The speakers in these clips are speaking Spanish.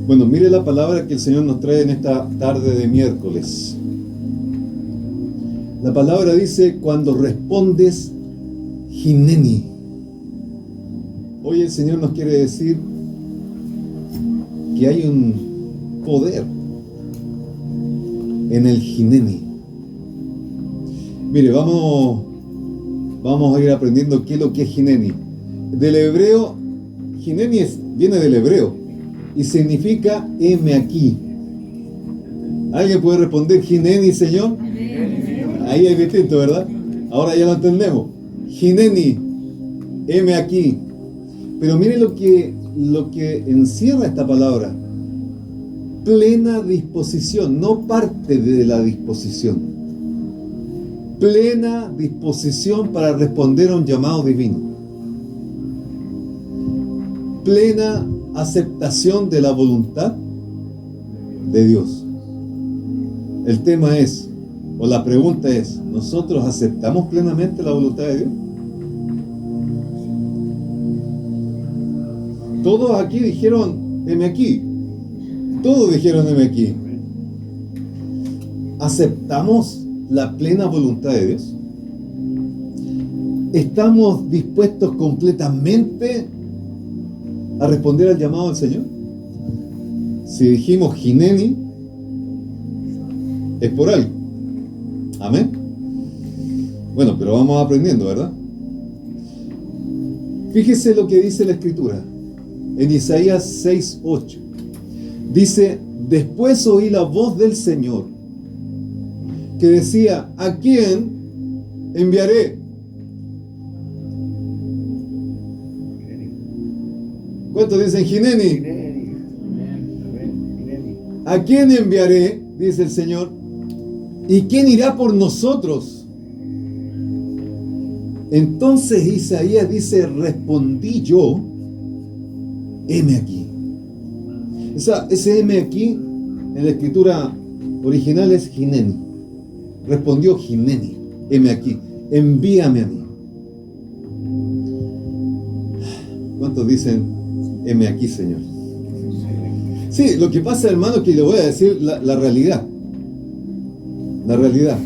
Bueno, mire la palabra que el Señor nos trae en esta tarde de miércoles. La palabra dice, cuando respondes, Hineni. Hoy el Señor nos quiere decir que hay un poder en el Hineni. Mire, vamos a ir aprendiendo qué es lo que es Hineni. Del hebreo, Hineni viene del hebreo y significa heme aquí. ¿Alguien puede responder Hineni, Señor? Ahí hay distinto, ¿verdad? Ahora ya lo entendemos. Hineni, heme aquí. Pero mire lo que encierra esta palabra. Plena disposición, no parte de la disposición. Plena disposición para responder a un llamado divino. Plena aceptación de la voluntad de Dios. El tema es, o la pregunta es, ¿nosotros aceptamos plenamente la voluntad de Dios? Todos aquí dijeron, heme aquí. Todos dijeron, heme aquí. ¿Aceptamos la plena voluntad de Dios? ¿Estamos dispuestos completamente a responder al llamado del Señor? Si dijimos Hineni, es por algo. Amén. Bueno, pero vamos aprendiendo, ¿verdad? Fíjese lo que dice la Escritura. En Isaías 6:8. Dice, después oí la voz del Señor que decía, ¿a quién enviaré? ¿Cuántos dicen Hineni? ¿A quién enviaré? Dice el Señor. ¿Y quién irá por nosotros? Entonces Isaías dice, respondí yo, heme aquí. Ese heme aquí en la escritura original es Hineni. Respondió Hineni, heme aquí, envíame a mí. ¿Cuántos dicen, heme aquí, Señor? Sí, lo que pasa, hermano, es que le voy a decir la realidad. La realidad.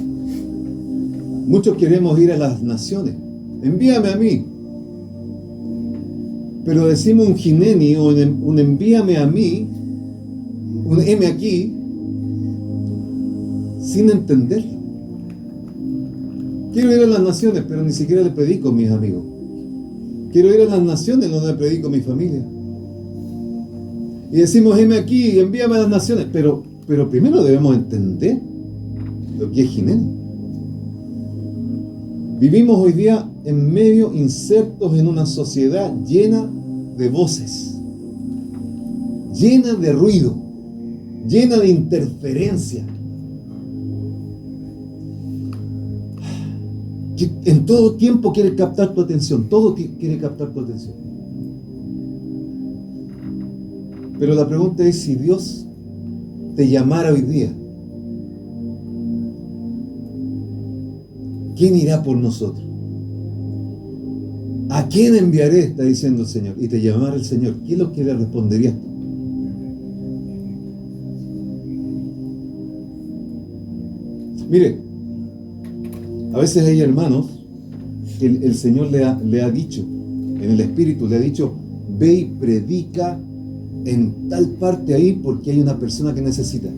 Muchos queremos ir a las naciones. Envíame a mí. Pero decimos un Hineni o un envíame a mí, un heme aquí, sin entenderlo. Quiero ir a las naciones, pero ni siquiera le predico a mis amigos. Quiero ir a las naciones donde predico a mi familia. Y decimos, heme aquí, envíame a las naciones. Pero primero debemos entender lo que es Hineni. Vivimos hoy día en medio, insertos en una sociedad llena de voces, llena de ruido, llena de interferencia, que en todo tiempo quiere captar tu atención, todo quiere captar tu atención. Pero la pregunta es, si Dios te llamara hoy día, ¿quién irá por nosotros? ¿A quién enviaré? Está diciendo el Señor. Y te llamara el Señor. ¿Qué es lo que le responderías tú? Mire, a veces hay hermanos que el Señor le ha dicho, en el Espíritu le ha dicho, ve y predica en tal parte ahí porque hay una persona que necesita.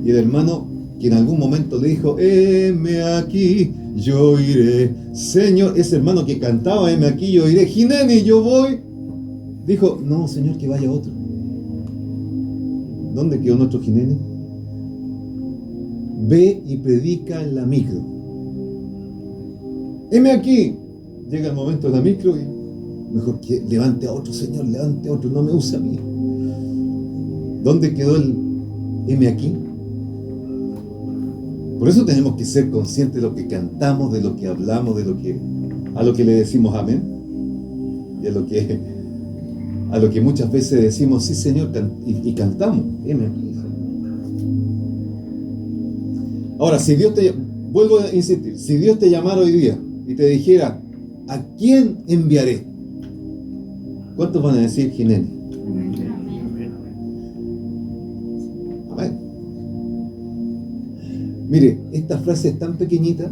Y el hermano que en algún momento le dijo, heme aquí, yo iré. Señor, ese hermano que cantaba, heme aquí, yo iré. Hineni, yo voy. Dijo, no, Señor, que vaya otro. ¿Dónde quedó nuestro Hineni? Ve y predica en la micro. Heme aquí. Llega el momento de la micro y mejor que levante a otro, Señor, levante a otro, no me use a mí. ¿Dónde quedó el heme aquí? Por eso tenemos que ser conscientes de lo que cantamos, de lo que hablamos, a lo que le decimos amén. Y a lo que muchas veces decimos, sí, Señor, y cantamos. Heme aquí. Ahora, vuelvo a insistir, si Dios te llamara hoy día y te dijera, ¿a quién enviaré? ¿Cuántos van a decir Hineni? Mire, esta frase es tan pequeñita,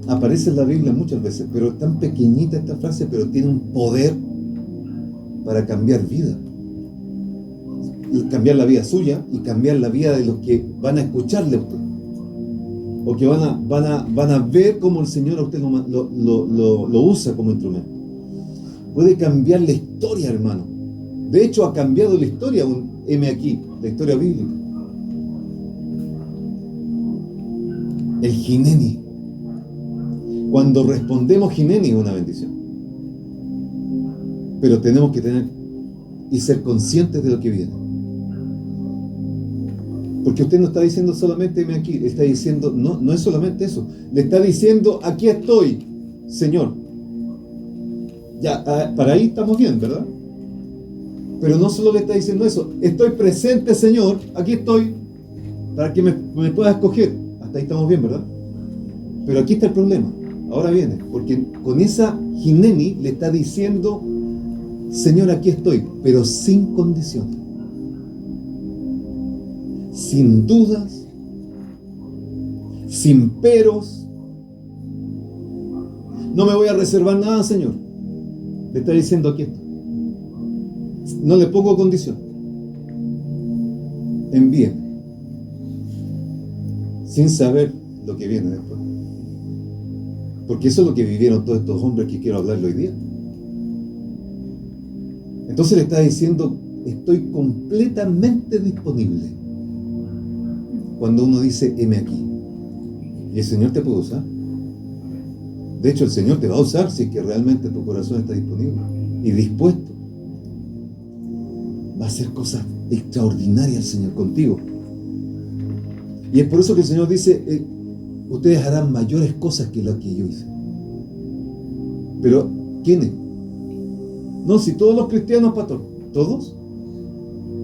aparece en la Biblia muchas veces, pero es tan pequeñita esta frase, pero tiene un poder para cambiar vida. Cambiar la vida suya y cambiar la vida de los que van a escucharle a usted. O que van a ver cómo el Señor a usted lo usa como instrumento. Puede cambiar la historia, hermano. De hecho, ha cambiado la historia, heme aquí, la historia bíblica. El Hineni. Cuando respondemos Hineni es una bendición. Pero tenemos que tener y ser conscientes de lo que viene. Porque usted no está diciendo solamente heme aquí, está diciendo, no es solamente eso, le está diciendo, aquí estoy, Señor. Ya, para ahí estamos bien, ¿verdad? Pero no solo le está diciendo eso, estoy presente, Señor, aquí estoy, para que me puedas escoger. Hasta ahí estamos bien, ¿verdad? Pero aquí está el problema, ahora viene, porque con esa Hineni le está diciendo, Señor, aquí estoy, pero sin condiciones. Sin dudas, sin peros. No me voy a reservar nada, Señor. Le está diciendo aquí esto. No le pongo condición. Envíeme. Sin saber lo que viene después. Porque eso es lo que vivieron todos estos hombres que quiero hablarle hoy día. Entonces le está diciendo, estoy completamente disponible. Cuando uno dice, heme aquí. Y el Señor te puede usar. De hecho, el Señor te va a usar si es que realmente tu corazón está disponible y dispuesto. Va a hacer cosas extraordinarias el Señor contigo. Y es por eso que el Señor dice, ustedes harán mayores cosas que las que yo hice. Pero, ¿quiénes? No, si todos los cristianos, pastor, ¿todos?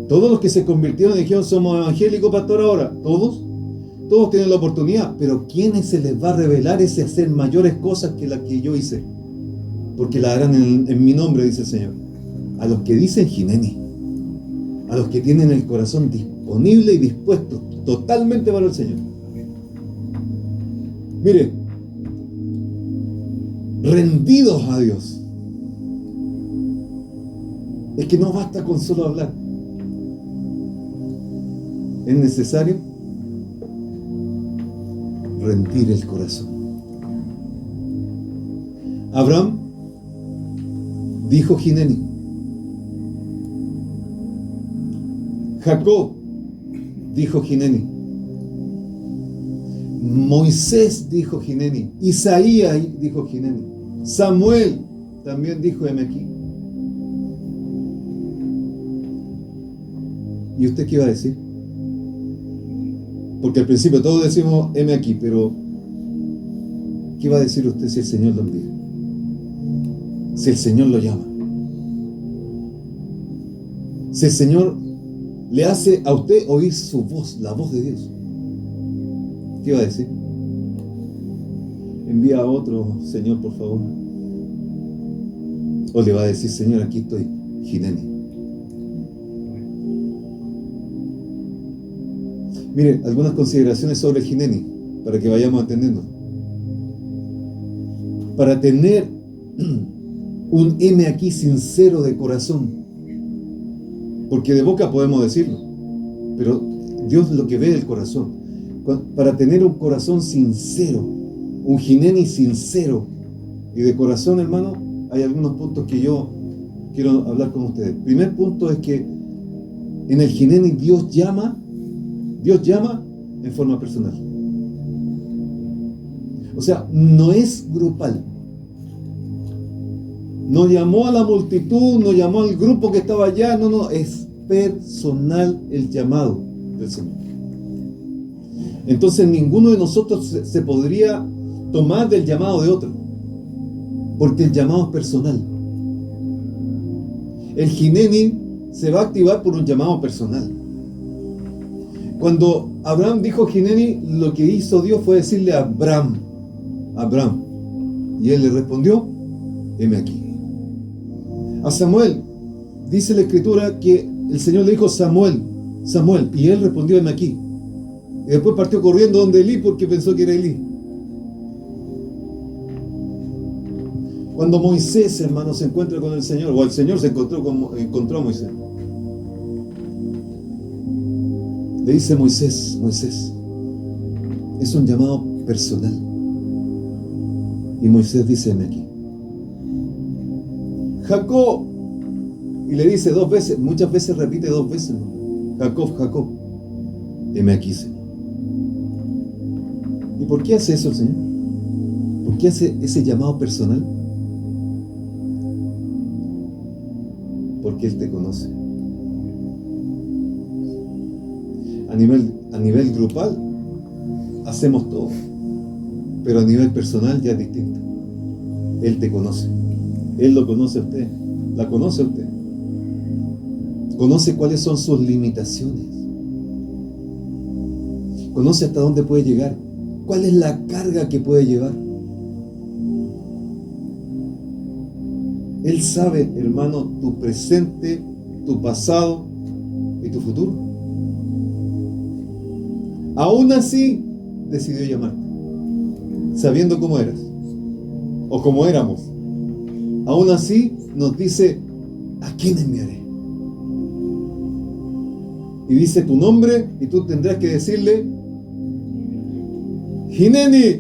Todos los que se convirtieron y dijeron somos evangélicos, pastor, ahora, todos tienen la oportunidad, pero ¿quiénes se les va a revelar ese hacer mayores cosas que las que yo hice? Porque la harán en mi nombre, dice el Señor. A los que dicen Hineni, a los que tienen el corazón disponible y dispuesto totalmente para el Señor. Mire, rendidos a Dios. Es que no basta con solo hablar. Es necesario rendir el corazón. Abraham dijo Hineni. Jacob dijo Hineni. Moisés dijo Hineni. Isaías dijo Hineni. Samuel también dijo heme aquí. ¿Y usted qué iba a decir? Porque al principio todos decimos heme aquí, pero ¿qué va a decir usted si el Señor lo envía? Si el Señor lo llama. Si el Señor le hace a usted oír su voz, la voz de Dios. ¿Qué va a decir? Envía a otro, Señor, por favor. O le va a decir, Señor, aquí estoy, Hineni. Mire, algunas consideraciones sobre el Hineni, para que vayamos entendiendo. Para tener un heme aquí sincero de corazón, porque de boca podemos decirlo, pero Dios lo que ve del corazón. Para tener un corazón sincero, un Hineni sincero y de corazón, hermano, hay algunos puntos que yo quiero hablar con ustedes. El primer punto es que en el Hineni Dios llama en forma personal. O sea, no es grupal. No llamó a la multitud, no llamó al grupo que estaba allá, no, es personal el llamado del Señor. Entonces ninguno de nosotros se podría tomar del llamado de otro, porque el llamado es personal. El Hineni se va a activar por un llamado personal. Cuando Abraham dijo Hineni, lo que hizo Dios fue decirle a Abraham, y él le respondió, heme aquí. A Samuel, dice la Escritura que el Señor le dijo, Samuel, y él respondió, heme aquí. Y después partió corriendo donde Elí porque pensó que era Elí. Cuando Moisés, hermano, se encuentra con el Señor, o el Señor se encontró a Moisés, le dice: Moisés, Moisés, es un llamado personal. Y Moisés dice: heme aquí. Jacob, y le dice 2 veces, muchas veces repite 2 veces, ¿no? Jacob, Jacob, heme aquí, Señor. ¿Y por qué hace eso el Señor? ¿Por qué hace ese llamado personal? Porque Él te conoce. A nivel grupal hacemos todo, pero a nivel personal ya es distinto. Él te conoce. Él lo conoce a usted. La conoce a usted. Conoce cuáles son sus limitaciones. Conoce hasta dónde puede llegar. ¿Cuál es la carga que puede llevar? Él sabe, hermano, tu presente, tu pasado y tu futuro. Aún así, decidió llamarte, sabiendo cómo eras, o cómo éramos. Aún así, nos dice: ¿a quién enviaré? Y dice tu nombre, y tú tendrás que decirle: Hineni,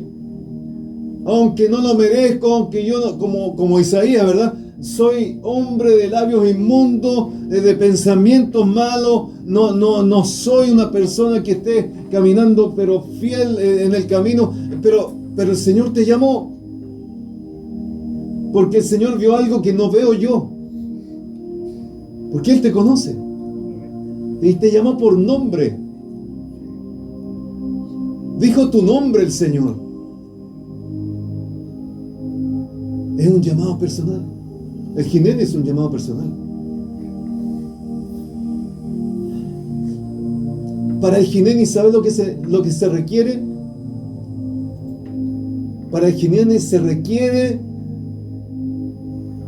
aunque no lo merezco, aunque yo no, como Isaías, ¿verdad? Soy hombre de labios inmundos, de pensamientos malos, no soy una persona que esté caminando, pero fiel en el camino, pero el Señor te llamó, porque el Señor vio algo que no veo yo, porque Él te conoce, y te llamó por nombre, dijo tu nombre el Señor. Es un llamado personal. El Hineni es un llamado personal. Para el Hineni, ¿sabe lo que se requiere? Para el Hineni se requiere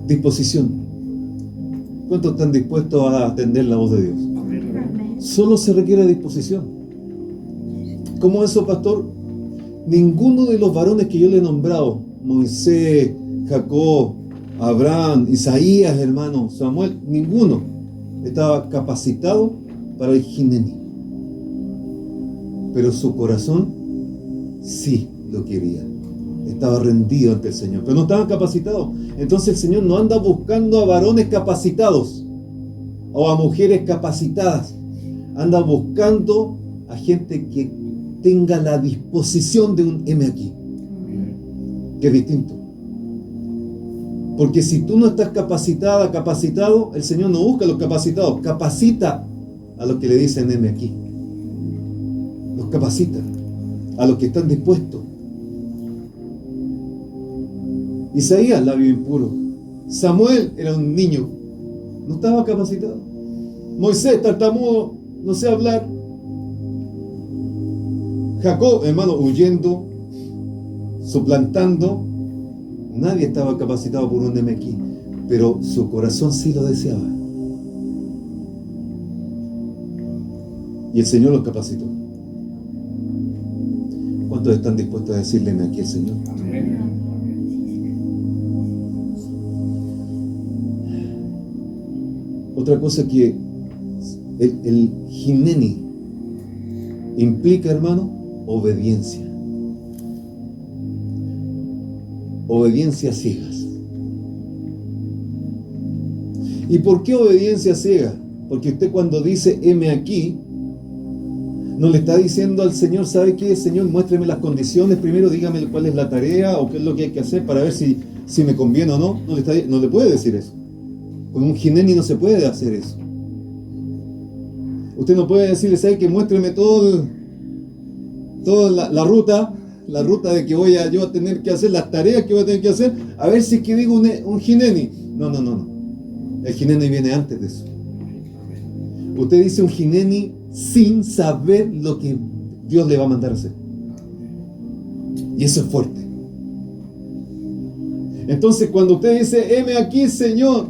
disposición. ¿Cuántos están dispuestos a atender la voz de Dios? Solo se requiere disposición. ¿Cómo eso, pastor? Ninguno de los varones que yo le he nombrado, Moisés, Jacob, Abraham, Isaías, hermano, Samuel, ninguno estaba capacitado para el Hineni. Pero su corazón sí lo quería. Estaba rendido ante el Señor, pero no estaban capacitados. Entonces el Señor no anda buscando a varones capacitados o a mujeres capacitadas. Anda buscando a gente que tenga la disposición de un heme aquí, que es distinto. Porque si tú no estás capacitada, capacitado, el Señor no busca a los capacitados, capacita a los que le dicen heme aquí. Los capacita a los que están dispuestos. Isaías, labio impuro. Samuel era un niño, no estaba capacitado. Moisés, tartamudo, no sé hablar. Jacob, hermano, huyendo, suplantando. Nadie estaba capacitado por un aquí, pero su corazón sí lo deseaba. Y el Señor los capacitó. ¿Cuántos están dispuestos a decirle aquí al Señor? Amén. Otra cosa que el Hineni implica, hermano, obediencia. Obediencia ciegas. ¿Y por qué obediencia ciega? Porque usted cuando dice heme aquí, no le está diciendo al Señor: ¿sabe qué, Señor? Muéstreme las condiciones primero, dígame cuál es la tarea o qué es lo que hay que hacer para ver si me conviene o no. No le puede decir eso. Con un Hineni no se puede hacer eso. Usted no puede decirle: ¿sabe qué? Muéstreme toda la ruta de que voy a yo a tener que hacer, las tareas que voy a tener que hacer, a ver si es que digo un Hineni. No. El Hineni viene antes de eso. Usted dice un Hineni sin saber lo que Dios le va a mandar a hacer. Y eso es fuerte. Entonces, cuando usted dice heme aquí, Señor,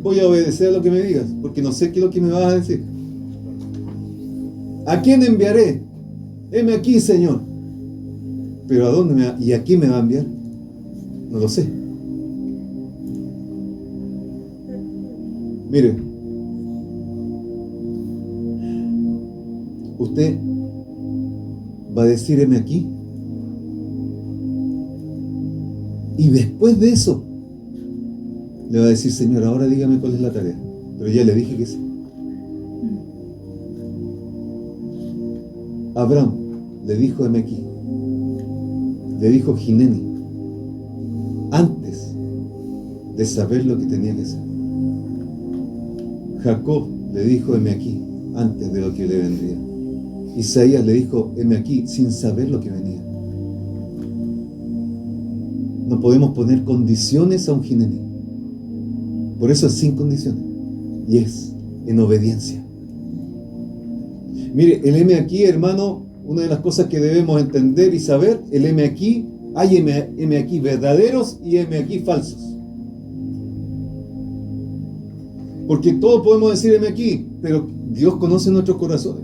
voy a obedecer a lo que me digas, porque no sé qué es lo que me vas a decir. ¿A quién enviaré? heme aquí, Señor. Pero ¿a dónde y a quién me va a enviar? No lo sé. Mire, usted va a decir, heme aquí. Y después de eso, le va a decir, Señor, ahora dígame cuál es la tarea. Pero ya le dije que sí. Abraham le dijo, heme aquí. Le dijo Hineni, antes de saber lo que tenía que hacer. Jacob le dijo, heme aquí, antes de lo que le vendría. Isaías le dijo, heme aquí, sin saber lo que venía. No podemos poner condiciones a un Hineni. Por eso es sin condiciones. Y es en obediencia. Mire, el heme aquí, hermano, una de las cosas que debemos entender y saber, el heme aquí, hay heme aquí verdaderos y heme aquí falsos. Porque todos podemos decir heme aquí, pero Dios conoce nuestros corazones.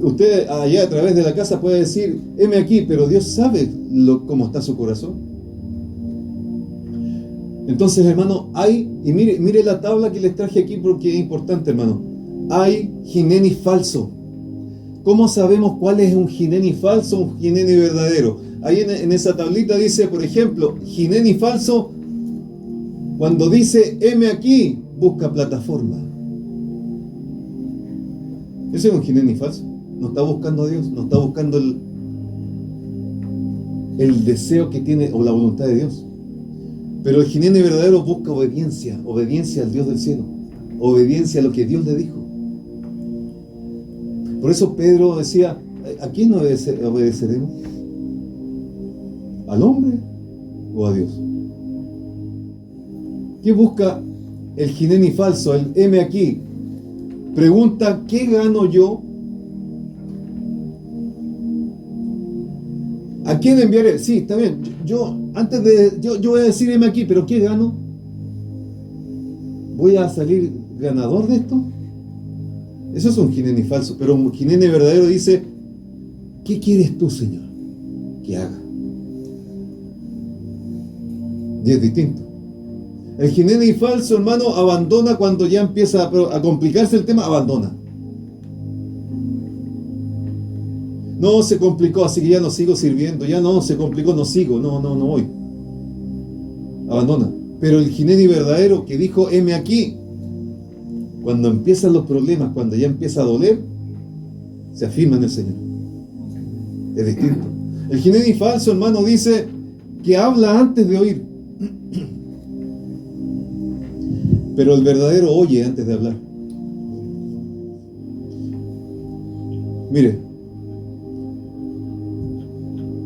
Usted allá a través de la casa puede decir heme aquí, pero Dios sabe cómo está su corazón. Entonces, hermano, y mire la tabla que les traje aquí porque es importante, hermano. Hay Hineni falso. ¿Cómo sabemos cuál es un Hineni falso, un Hineni verdadero? Ahí en esa tablita dice, por ejemplo, Hineni falso, cuando dice heme aquí, busca plataforma. Ese es un Hineni falso. No está buscando a Dios, no está buscando el deseo que tiene o la voluntad de Dios. Pero el Hineni verdadero busca obediencia al Dios del cielo, obediencia a lo que Dios le dijo. Por eso Pedro decía, ¿a quién obedeceremos? ¿Al hombre o a Dios? ¿Qué busca el Hineni falso, el heme aquí? Pregunta, ¿qué gano yo? ¿A quién enviaré? Sí, está bien. Yo voy a decir heme aquí, pero ¿qué gano? ¿Voy a salir ganador de esto? Eso es un Hineni falso, pero un Hineni verdadero dice, ¿qué quieres tú, Señor, que haga? Y es distinto. El Hineni falso, hermano, abandona cuando ya empieza a complicarse el tema, abandona. No se complicó, así que ya no sigo sirviendo, ya no se complicó, no sigo, no voy. Abandona. Pero el Hineni verdadero que dijo, heme aquí, cuando empiezan los problemas, cuando ya empieza a doler, se afirma en el Señor. Es distinto. El Hineni falso, hermano, dice que habla antes de oír. Pero el verdadero oye antes de hablar. Mire,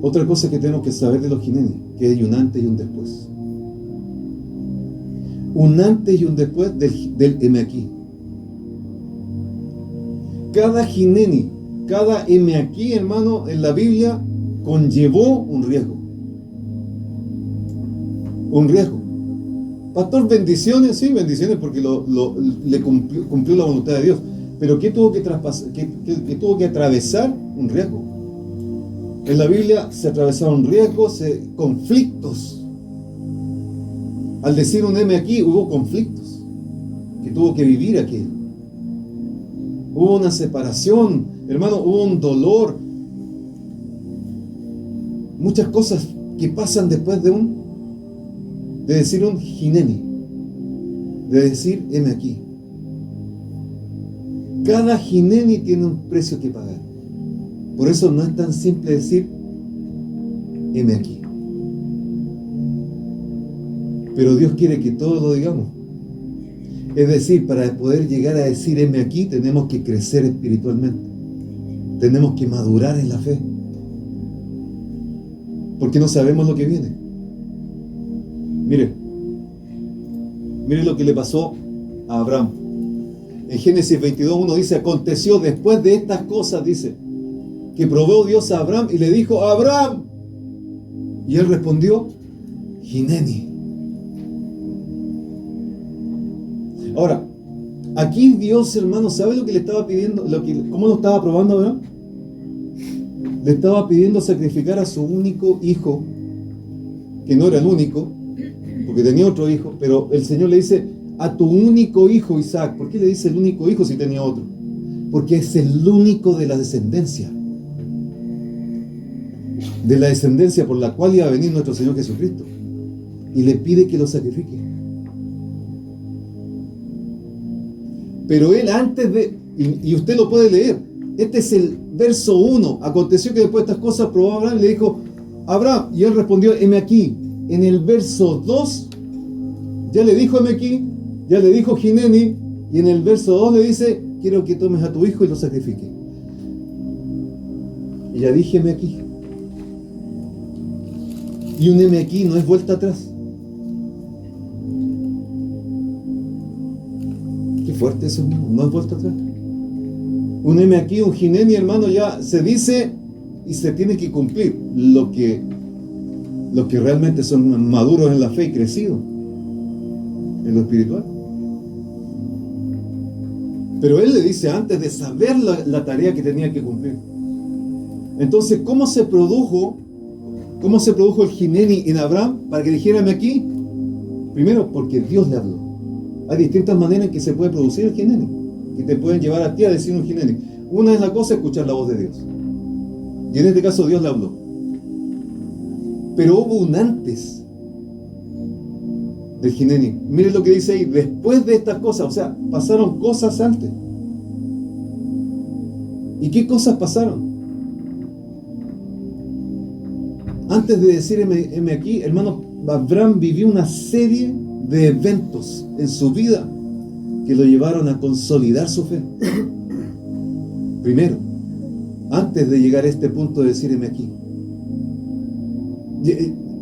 otra cosa que tenemos que saber de los Hineni, que hay un antes y un después. Un antes y un después del heme aquí. Cada Hineni, cada heme aquí, hermano, en la Biblia conllevó un riesgo. Un riesgo. Pastor, bendiciones, sí, bendiciones porque le cumplió la voluntad de Dios. Pero ¿qué tuvo que traspasar? ¿Qué tuvo que atravesar? Un riesgo. En la Biblia se atravesaron riesgos, conflictos. Al decir un heme aquí, hubo conflictos que tuvo que vivir aquello. Hubo una separación, hermano, hubo un dolor. Muchas cosas que pasan después de decir un Hineni, de decir heme aquí. Cada Hineni tiene un precio que pagar. Por eso no es tan simple decir heme aquí. Pero Dios quiere que todos lo digamos. Es decir, para poder llegar a decir heme aquí, tenemos que crecer espiritualmente. Tenemos que madurar en la fe. Porque no sabemos lo que viene. Mire lo que le pasó a Abraham. En Génesis 22:1 dice, aconteció después de estas cosas, dice, que probó Dios a Abraham y le dijo, Abraham. Y él respondió, Hineni. Ahora, aquí Dios, hermano, ¿sabe lo que le estaba pidiendo? ¿Cómo lo estaba probando a Abraham? le estaba pidiendo sacrificar a su único hijo, que no era el único, porque tenía otro hijo, pero el Señor le dice, a tu único hijo Isaac. ¿Por qué le dice el único hijo si tenía otro? Porque es el único de la descendencia por la cual iba a venir nuestro Señor Jesucristo, y le pide que lo sacrifique. Pero él antes de, y usted lo puede leer, este es el verso 1, aconteció que después de estas cosas probó a Abraham y le dijo, Abraham, y él respondió, heme aquí. En el verso 2 ya le dijo heme aquí, ya le dijo Hineni, y en el verso 2 le dice, quiero que tomes a tu hijo y lo sacrifiques. Y ya dije heme aquí. Y un heme aquí no es vuelta atrás. Qué fuerte eso, no es vuelta atrás. Un heme aquí, un Hineni, hermano, ya se dice y se tiene que cumplir lo que realmente son maduros en la fe y crecidos en lo espiritual. Pero él le dice antes de saber la tarea que tenía que cumplir. Entonces, ¿cómo se produjo el Hineni en Abraham para que dijérame aquí? Primero, porque Dios le habló. Hay distintas maneras en que se puede producir el Hineni, que te pueden llevar a ti a decir un Hineni. Una es la cosa, escuchar la voz de Dios. Y en este caso Dios le habló. Pero hubo un antes del Hineni. Miren lo que dice ahí, después de estas cosas, o sea, pasaron cosas antes. ¿Y qué cosas pasaron? Antes de decir heme aquí, hermano, Abraham vivió una serie de eventos en su vida que lo llevaron a consolidar su fe. Primero, antes de llegar a este punto de decir heme aquí,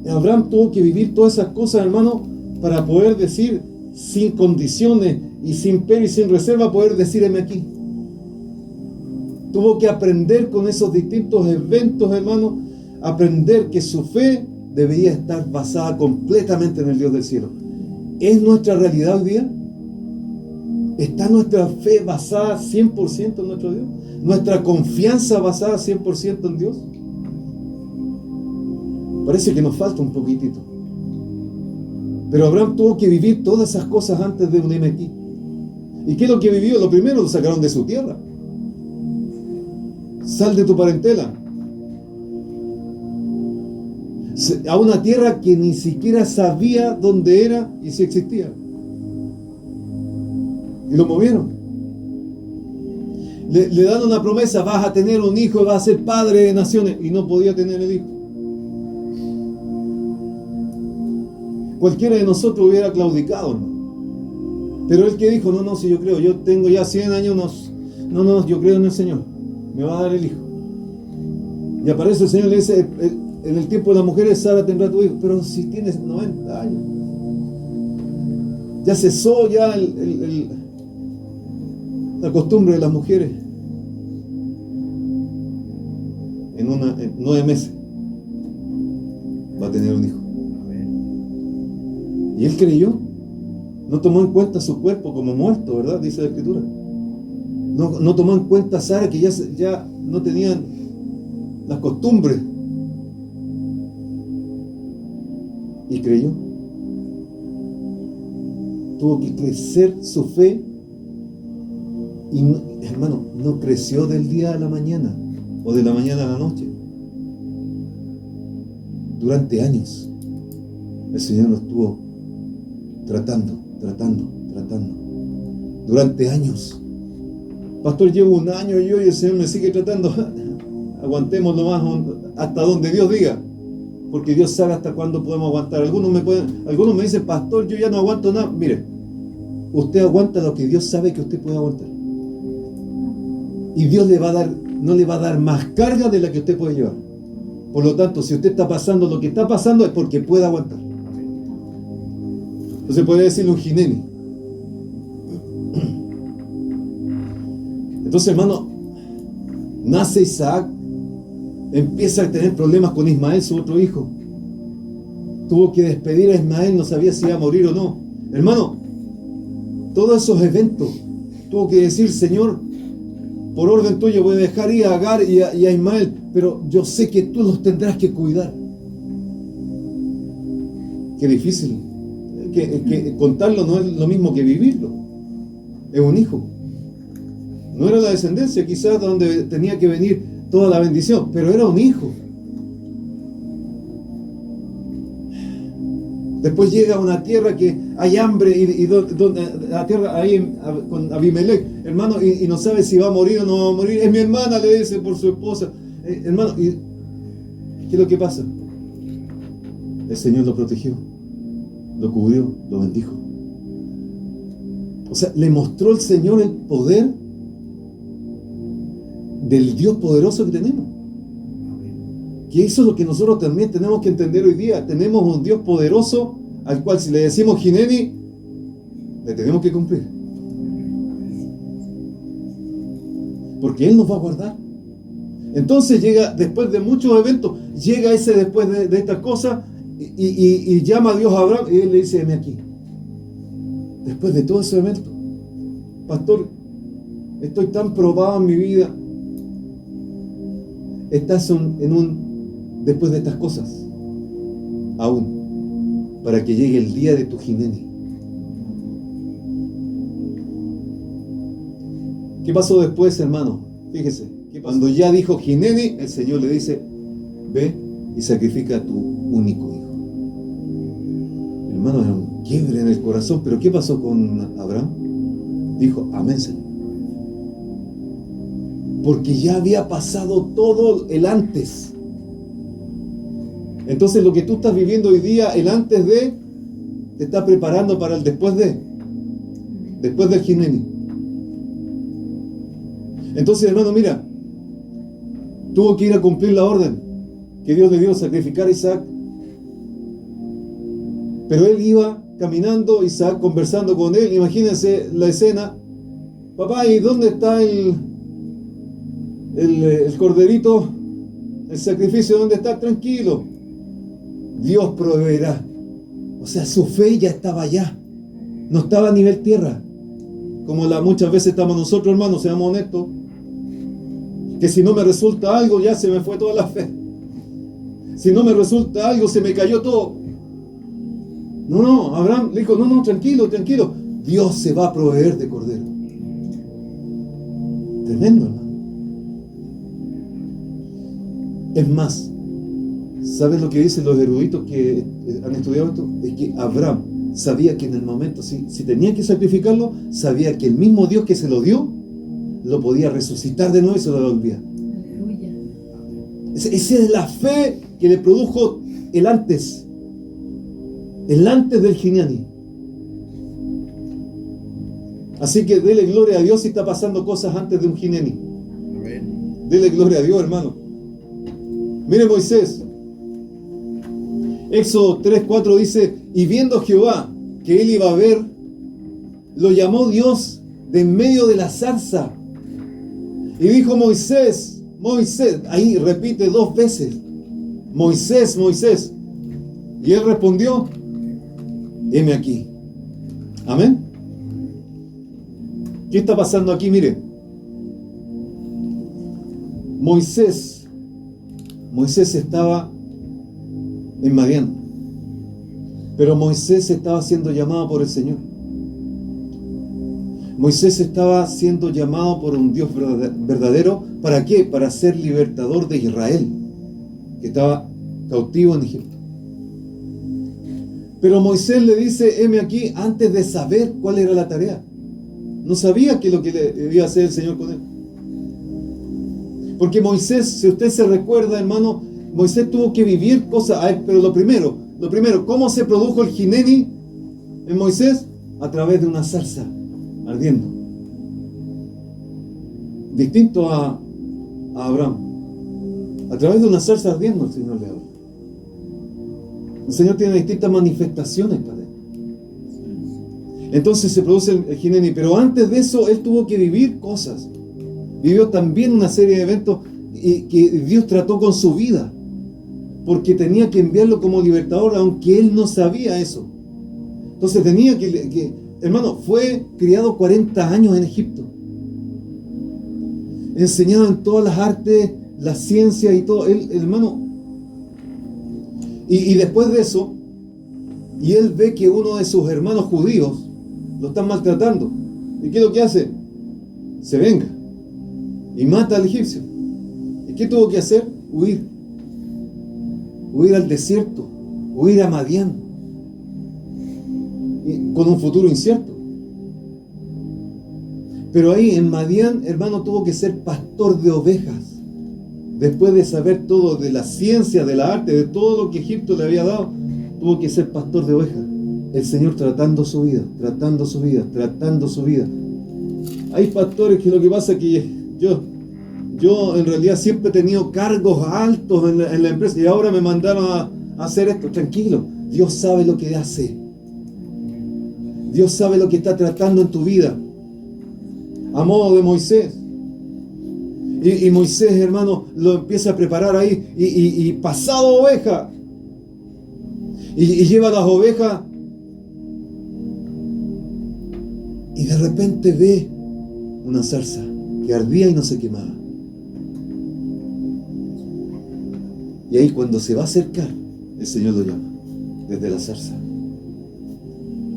Abraham tuvo que vivir todas esas cosas, hermano, para poder decir sin condiciones y sin pero y sin reserva, poder decir heme aquí. Tuvo que aprender con esos distintos eventos, hermano, aprender que su fe debería estar basada completamente en el Dios del cielo. ¿Es nuestra realidad hoy día? ¿Está nuestra fe basada 100% en nuestro Dios? ¿Nuestra confianza basada 100% en Dios? Parece que nos falta un poquitito. Pero Abraham tuvo que vivir todas esas cosas antes de un heme aquí. ¿Y qué es lo que vivió? Lo primero, lo sacaron de su tierra. Sal de tu parentela. A una tierra que ni siquiera sabía dónde era y si existía. Y lo movieron. Le dan una promesa, vas a tener un hijo, vas a ser padre de naciones, y no podía tener el hijo. Cualquiera de nosotros hubiera claudicado, ¿no? Pero él que dijo, no, si yo creo, yo tengo ya 100 años, no, yo creo en el Señor, me va a dar el hijo. Y aparece el Señor y le dice, en el tiempo de las mujeres, Sara tendrá tu hijo, pero si tienes 90 años, ya cesó ya la costumbre de las mujeres. En 9 meses va a tener un hijo. Y él creyó, no tomó en cuenta su cuerpo como muerto, ¿verdad? Dice la Escritura. No tomó en cuenta a Sara, que ya no tenían las costumbres. Y creyó. Tuvo que crecer su fe. Y hermano, no creció del día a la mañana o de la mañana a la noche. Durante años el Señor lo estuvo tratando. Durante años. Pastor, llevo un año y el Señor me sigue tratando. Aguantemos nomás hasta donde Dios diga, porque Dios sabe hasta cuándo podemos aguantar. Algunos me dicen, pastor, yo ya no aguanto nada. Mire, usted aguanta lo que Dios sabe que usted puede aguantar. Y Dios no le va a dar más carga de la que usted puede llevar. Por lo tanto, si usted está pasando lo que está pasando, es porque puede aguantar. Entonces puede decirle un Hineni. Entonces, hermano, nace Isaac, empieza a tener problemas con Ismael, su otro hijo. Tuvo que despedir a Ismael, no sabía si iba a morir o no. Hermano, todos esos eventos, tuvo que decir, Señor, por orden tuyo voy a dejar ir a Agar y a Ismael, pero yo sé que tú los tendrás que cuidar. Qué difícil. Que contarlo no es lo mismo que vivirlo. Es un hijo. No era la descendencia quizás donde tenía que venir toda la bendición, pero era un hijo. Después llega a una tierra que hay hambre y donde la tierra ahí con Abimelech, hermano, y no sabe si va a morir o no va a morir. Es mi hermana, le dice por su esposa. Hermano, ¿y qué es lo que pasa? El Señor lo protegió, lo cubrió, lo bendijo. O sea, le mostró el Señor el poder del Dios poderoso que tenemos. Que eso es lo que nosotros también tenemos que entender hoy día. Tenemos un Dios poderoso al cual si le decimos Hineni, le tenemos que cumplir. Porque Él nos va a guardar. Entonces llega, después de muchos eventos, llega ese después de estas cosas y llama a Dios a Abraham y Él le dice, heme aquí. Después de todo ese evento, pastor, estoy tan probado en mi vida. Estás después de estas cosas, aún, para que llegue el día de tu Hineni. ¿Qué pasó después, hermano? Fíjese, cuando ya dijo Hineni, el Señor le dice, ve y sacrifica a tu único hijo. Hermano, era un quiebre en el corazón, pero ¿qué pasó con Abraham? Dijo, amén, Señor. Porque ya había pasado todo el antes. Entonces lo que tú estás viviendo hoy día, el antes de, te está preparando para el después del Hineni. Entonces, hermano, mira, tuvo que ir a cumplir la orden que Dios le dio, sacrificar a Isaac. Pero él iba caminando, Isaac conversando con él. Imagínense la escena. Papá, ¿y dónde está el corderito? El sacrificio, ¿dónde está? Tranquilo. Dios proveerá. O sea, su fe ya estaba allá. No estaba a nivel tierra. Como muchas veces estamos nosotros, hermanos, seamos honestos. Que si no me resulta algo, ya se me fue toda la fe. Si no me resulta algo, se me cayó todo. No, Abraham le dijo, no, tranquilo. Dios se va a proveer de cordero. Tremendo, hermano. Es más, ¿sabes lo que dicen los eruditos que han estudiado esto? Es que Abraham sabía que en el momento, si tenía que sacrificarlo, sabía que el mismo Dios que se lo dio, lo podía resucitar de nuevo y se lo devolvía. Aleluya. Esa es la fe que le produjo el antes del Hineni. Así que dele gloria a Dios si está pasando cosas antes de un Hineni. Amén. Dele gloria a Dios, hermano. Mire Moisés. Éxodo 3:4 dice, y viendo Jehová que él iba a ver, lo llamó Dios de en medio de la zarza. Y dijo, Moisés, ahí repite 2 veces, Moisés. Y él respondió, heme aquí. Amén. ¿Qué está pasando aquí? Mire, Moisés estaba en Madián, pero Moisés estaba siendo llamado por el Señor. Moisés estaba siendo llamado por un Dios verdadero. ¿Para qué? Para ser libertador de Israel, que estaba cautivo en Egipto. Pero Moisés le dice, heme aquí, antes de saber cuál era la tarea. No sabía que lo que debía hacer el Señor con él. Porque Moisés, si usted se recuerda, hermano, Moisés tuvo que vivir cosas. Pero lo primero, ¿cómo se produjo el Hineni en Moisés? A través de una zarza ardiendo. Distinto a Abraham. A través de una zarza ardiendo el Señor le habla. El Señor tiene distintas manifestaciones para él. Entonces se produce el Hineni. Pero antes de eso, él tuvo que vivir cosas. Vivió también una serie de eventos que Dios trató con su vida. Porque tenía que enviarlo como libertador, aunque él no sabía eso. Entonces tenía que hermano, fue criado 40 años en Egipto. Enseñado en todas las artes la ciencia y todo. Él, hermano, y después de eso, y él ve que uno de sus hermanos judíos lo están maltratando. ¿Y qué es lo que hace? Se venga y mata al egipcio. ¿Y qué tuvo que hacer? Huir. Huir al desierto, huir a Madián, con un futuro incierto. Pero ahí en Madián, hermano, tuvo que ser pastor de ovejas. Después de saber todo de la ciencia, de la arte, de todo lo que Egipto le había dado, tuvo que ser pastor de ovejas. El Señor tratando su vida, tratando su vida, tratando su vida. Hay pastores que lo que pasa es que yo en realidad siempre he tenido cargos altos en la empresa y ahora me mandaron a hacer esto. Tranquilo, Dios sabe lo que hace. Dios sabe lo que está tratando en tu vida. A modo de Moisés. Y Moisés, hermano, lo empieza a preparar ahí y pasado oveja. Y lleva las ovejas y de repente ve una zarza que ardía y no se quemaba. Y ahí cuando se va a acercar, el Señor lo llama desde la zarza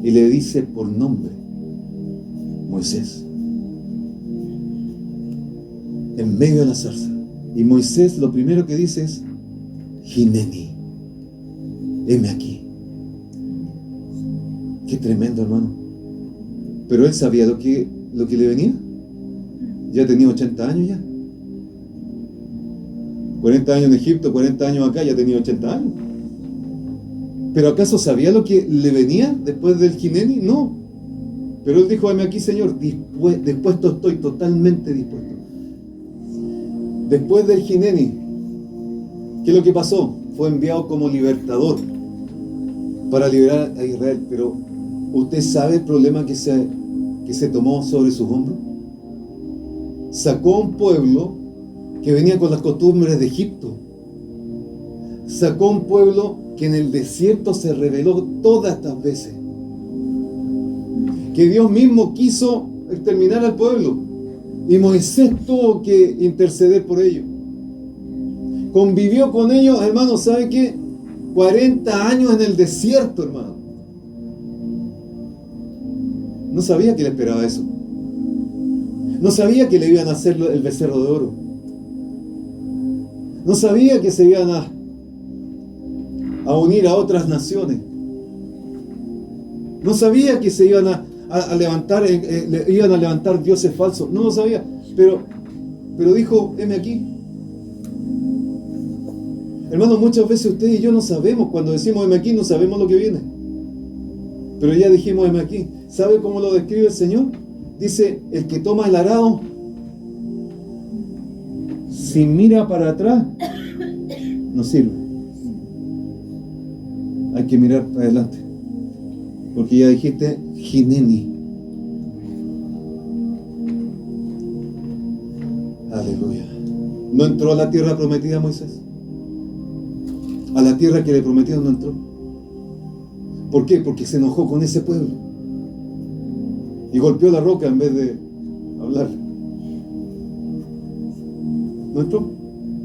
y le dice por nombre: Moisés. En medio de la zarza. Y Moisés lo primero que dice es: Hineni, heme aquí. Qué tremendo, hermano. Pero él sabía lo que le venía. Ya tenía 80 años ya. 40 años en Egipto, 40 años acá, ya tenía 80 años. ¿Pero acaso sabía lo que le venía después del Hineni? No. Pero él dijo: heme aquí, Señor, dispuesto estoy, totalmente dispuesto. Después del Hineni, ¿qué es lo que pasó? Fue enviado como libertador para liberar a Israel. Pero ¿usted sabe el problema que se tomó sobre sus hombros? Sacó a un pueblo que venía con las costumbres de Egipto. Sacó a un pueblo que en el desierto se rebeló todas estas veces. Que Dios mismo quiso exterminar al pueblo. Y Moisés tuvo que interceder por ellos. Convivió con ellos, hermano, ¿sabe qué? 40 años en el desierto, hermano. No sabía que le esperaba eso. No sabía que le iban a hacer el becerro de oro. No sabía que se iban a unir a otras naciones. No sabía que se iban a levantar, iban a levantar dioses falsos. No lo sabía. Pero dijo: heme aquí. Hermano, muchas veces usted y yo no sabemos. Cuando decimos heme aquí, no sabemos lo que viene. Pero ya dijimos heme aquí. ¿Sabe cómo lo describe el Señor? Dice: el que toma el arado, si mira para atrás, no sirve. Hay que mirar para adelante. Porque ya dijiste Hineni. Aleluya. ¿No entró a la tierra prometida Moisés? A la tierra que le prometieron no entró. ¿Por qué? Porque se enojó con ese pueblo y golpeó la roca en vez de hablar. ¿No entró?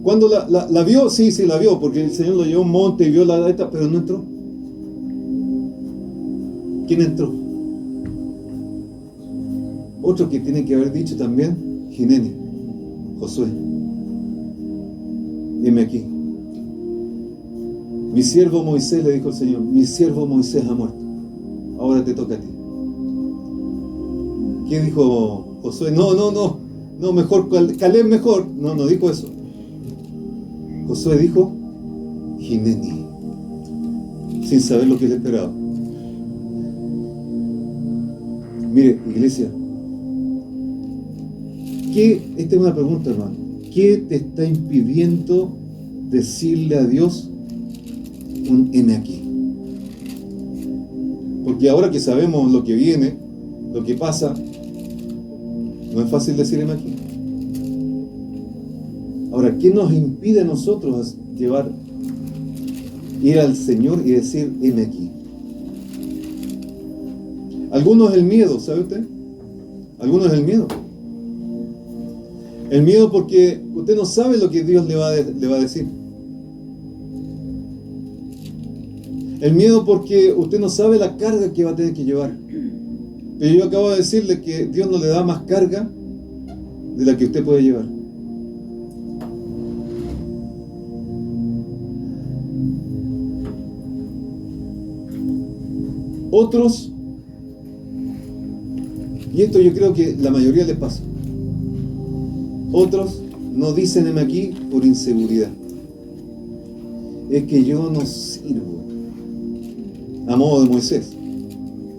¿Cuándo la vio? Sí, la vio, porque el Señor lo llevó a un monte y vio la esta, pero no entró. ¿Quién entró? Otro que tiene que haber dicho también: Hineni, Josué. Dime aquí. Mi siervo Moisés, le dijo el Señor, mi siervo Moisés ha muerto. Ahora te toca a ti. ¿Qué dijo Josué? No, mejor, Caleb mejor. No dijo eso. Josué dijo Hineni, sin saber lo que le esperaba. Mire, iglesia, esta es una pregunta, hermano. ¿Qué te está impidiendo decirle a Dios un heme aquí? Porque ahora que sabemos lo que viene, lo que pasa, no es fácil decir heme aquí. Ahora, ¿qué nos impide a nosotros ir al Señor y decir heme aquí? Algunos es el miedo, ¿sabe usted? Algunos es el miedo. El miedo porque usted no sabe lo que Dios le va a decir. El miedo porque usted no sabe la carga que va a tener que llevar. Pero yo acabo de decirle que Dios no le da más carga de la que usted puede llevar. Otros, y esto yo creo que la mayoría les pasa, otros no dicen heme aquí por inseguridad. Es que yo no sirvo. A modo de Moisés,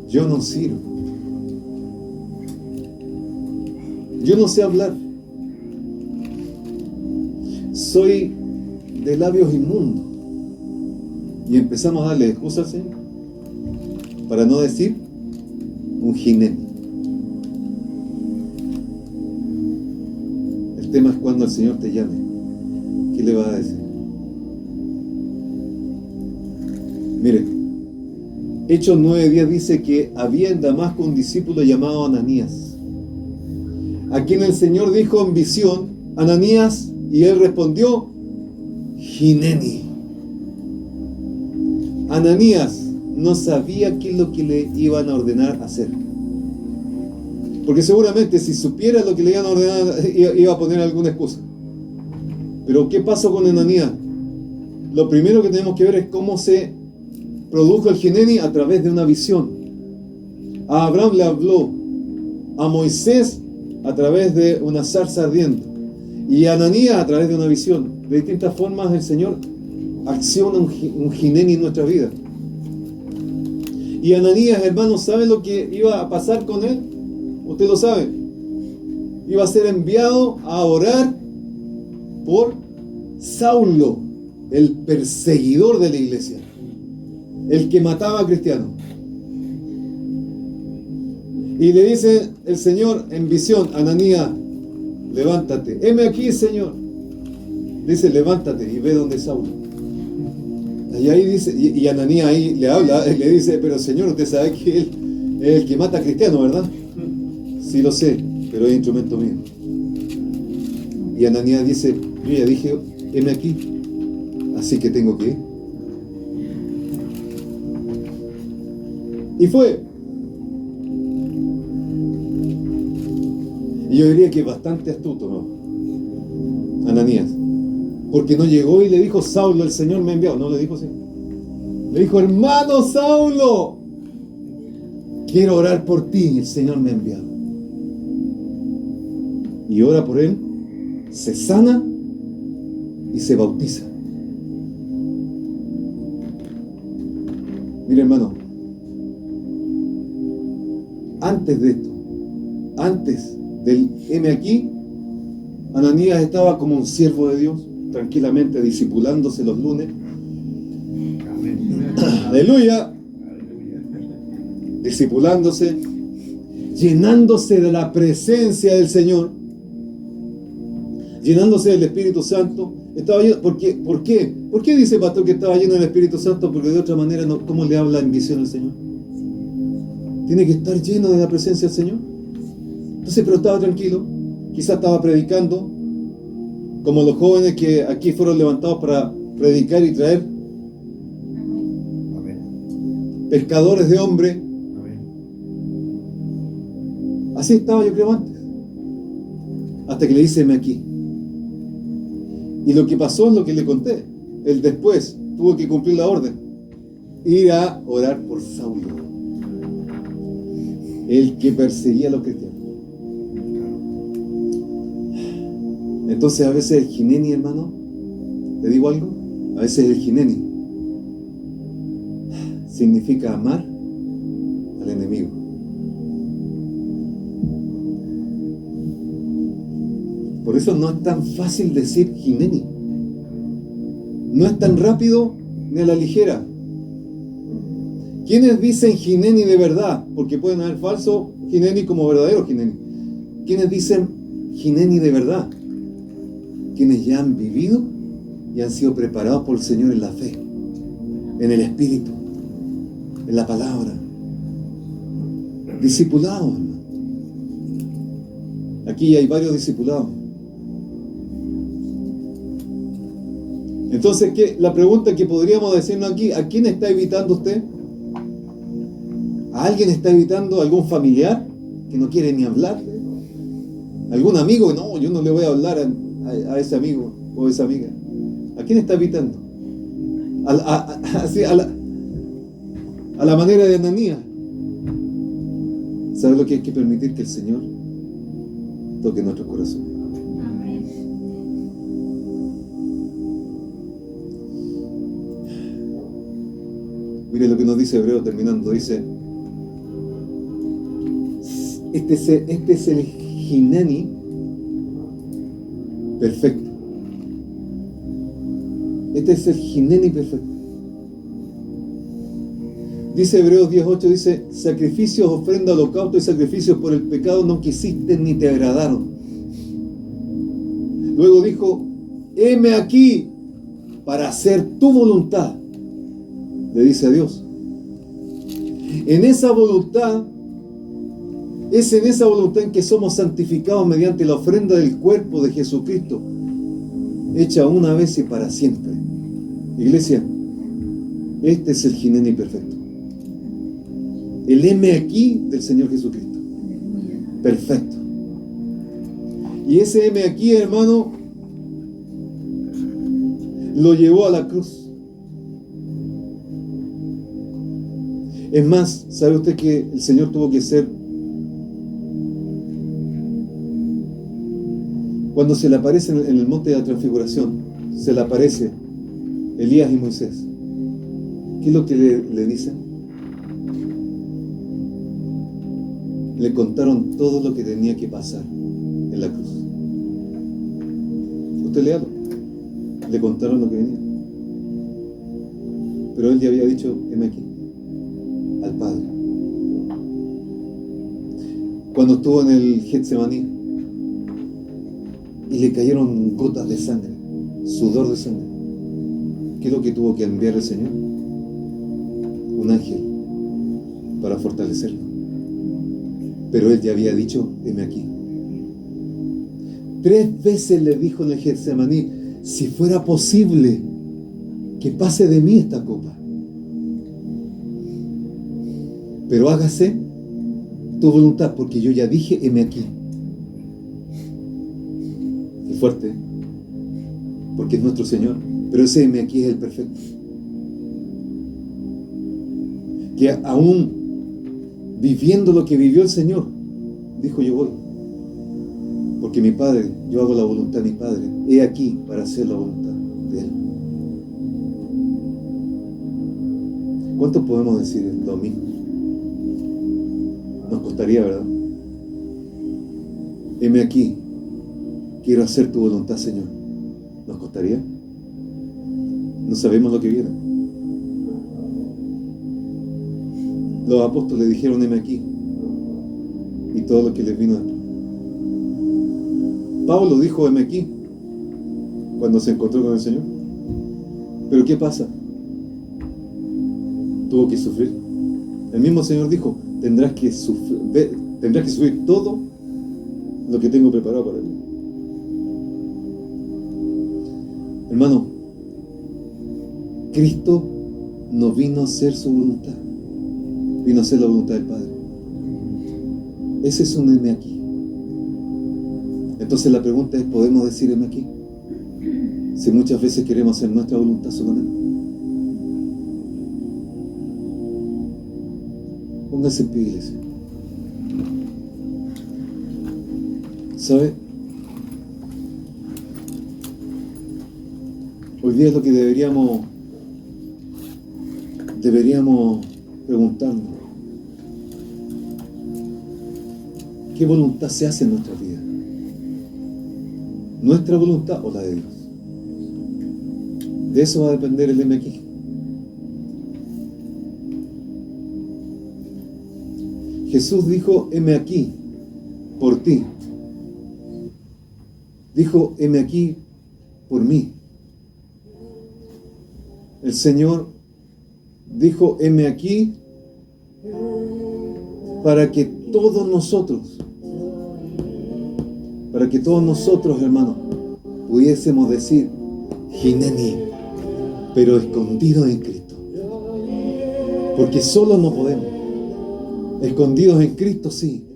yo no sirvo. Yo no sé hablar. Soy de labios inmundos. Y empezamos a darle excusa al Señor, para no decir un jinete. El tema es cuando el Señor te llame. ¿Qué le va a decir? Mire, Hechos 9:10 dice que había en Damasco un discípulo llamado Ananías, a quien el Señor dijo en visión: Ananías, y él respondió: Hineni. Ananías no sabía qué es lo que le iban a ordenar hacer, porque seguramente si supiera lo que le iban a ordenar iba a poner alguna excusa. Pero ¿qué pasó con Ananías? Lo primero que tenemos que ver es cómo se produjo el Hineni a través de una visión. A Abraham le habló, a Moisés a través de una zarza ardiente, y a Ananías a través de una visión. De distintas formas el Señor acciona un Hineni en nuestra vida. Y Ananías, hermanos, ¿sabe lo que iba a pasar con él? Usted lo sabe. Iba a ser enviado a orar por Saulo, el perseguidor de la iglesia, el que mataba a cristianos. Y le dice el Señor en visión: Ananías, levántate. Heme aquí, Señor. Dice: levántate y ve donde Saulo. Y ahí dice, y Ananías ahí le habla, le dice: pero Señor, usted sabe que él es el que mata a cristianos, ¿verdad? Sí, lo sé, pero es instrumento mío. Y Ananías dice: yo ya dije, heme aquí, así que tengo que ir. Y fue. Y yo diría que bastante astuto, ¿no? Ananías. Porque no llegó y le dijo: Saulo, el Señor me ha enviado. No le dijo así. Le dijo: hermano Saulo, quiero orar por ti, el Señor me ha enviado. Y ora por él, se sana y se bautiza. Mire, hermano, antes de esto, antes del heme aquí, Ananías estaba como un siervo de Dios, tranquilamente discipulándose los lunes. Aleluya. Discipulándose, llenándose de la presencia del Señor, llenándose del Espíritu Santo. Estaba lleno, ¿por qué? ¿Por qué dice el pastor que estaba lleno del Espíritu Santo? Porque de otra manera, no, ¿cómo le habla en visión el Señor? Tiene que estar lleno de la presencia del Señor. Entonces, pero estaba tranquilo, quizás estaba predicando, como los jóvenes que aquí fueron levantados para predicar y traer pescadores de hombres. Así estaba, yo creo, antes, hasta que le dice: heme aquí. Y lo que pasó es lo que le conté. Él después tuvo que cumplir la orden, ir a orar por Saulo, el que perseguía a los cristianos. Entonces, a veces el Hineni, hermano, ¿te digo algo? A veces el Hineni significa amar al enemigo. Por eso no es tan fácil decir Hineni. No es tan rápido ni a la ligera. ¿Quiénes dicen Hineni de verdad? Porque pueden haber falso Hineni como verdadero Hineni. ¿Quiénes dicen Hineni de verdad? Quienes ya han vivido y han sido preparados por el Señor en la fe, en el Espíritu, en la palabra. Discipulados, hermano. Aquí hay varios discipulados. Entonces, la pregunta que podríamos decirnos aquí, ¿a quién está evitando usted? ¿A alguien está evitando? ¿Algún familiar que no quiere ni hablar? ¿Algún amigo? No, yo no le voy a hablar a ese amigo o esa amiga. ¿A quién está evitando? Así, a la manera de Ananías. ¿Sabe lo que hay que permitir? Que el Señor toque nuestro corazón. Mire lo que nos dice Hebreo terminando. Dice: este es el Hineni perfecto. Este es el Hineni perfecto. Dice Hebreos 10:8, dice: sacrificios, ofrenda, holocausto y sacrificios por el pecado no quisiste ni te agradaron. Luego dijo: heme aquí para hacer tu voluntad. Le dice a Dios. En esa voluntad, es en esa voluntad en que somos santificados mediante la ofrenda del cuerpo de Jesucristo, hecha una vez y para siempre. Iglesia, este es el Hineni perfecto. El heme aquí del Señor Jesucristo. Perfecto. Y ese heme aquí, hermano, lo llevó a la cruz. Es más, ¿sabe usted que el Señor tuvo que ser? Cuando se le aparece en el monte de la transfiguración, se le aparece Elías y Moisés. ¿Qué es lo que le dicen? Le contaron todo lo que tenía que pasar en la cruz. Usted léalo. Le contaron lo que venía. Pero él ya había dicho: heme aquí, al Padre. Cuando estuvo en el Getsemaní y le cayeron gotas de sangre, sudor de sangre, ¿qué es lo que tuvo que enviar el Señor? Un ángel para fortalecerlo. Pero él ya había dicho: heme aquí. 3 veces le dijo en el Getsemaní: si fuera posible que pase de mí esta copa, pero hágase tu voluntad, porque yo ya dije: heme aquí. Es fuerte, porque es nuestro Señor, pero ese heme aquí es el perfecto, que aún viviendo lo que vivió el Señor, dijo: yo voy, porque mi Padre, yo hago la voluntad de mi Padre, he aquí para hacer la voluntad de Él. ¿Cuánto podemos decir lo mismo? Nos costaría, ¿verdad? Heme aquí, quiero hacer tu voluntad, Señor. ¿Nos costaría? No sabemos lo que viene. Los apóstoles dijeron: heme aquí, y todo lo que les vino después. Pablo dijo: heme aquí, cuando se encontró con el Señor. Pero ¿qué pasa? Tuvo que sufrir. El mismo Señor dijo: tendrás que sufrir todo lo que tengo preparado para ti. Hermano, Cristo no vino a hacer su voluntad, vino a hacer la voluntad del Padre. Ese es un heme aquí. Entonces la pregunta es: ¿podemos decir heme aquí? Si muchas veces queremos hacer nuestra voluntad solamente. Póngase en pie, iglesia. ¿Sabe? Hoy día es lo que deberíamos preguntarnos. ¿Qué voluntad se hace en nuestra vida? ¿Nuestra voluntad o la de Dios? De eso va a depender el heme aquí. Jesús dijo: heme aquí por ti. Dijo: heme aquí por mí. El Señor dijo: heme aquí para que todos nosotros, hermanos, pudiésemos decir: Hineni, pero escondidos en Cristo. Porque solos no podemos. Escondidos en Cristo sí,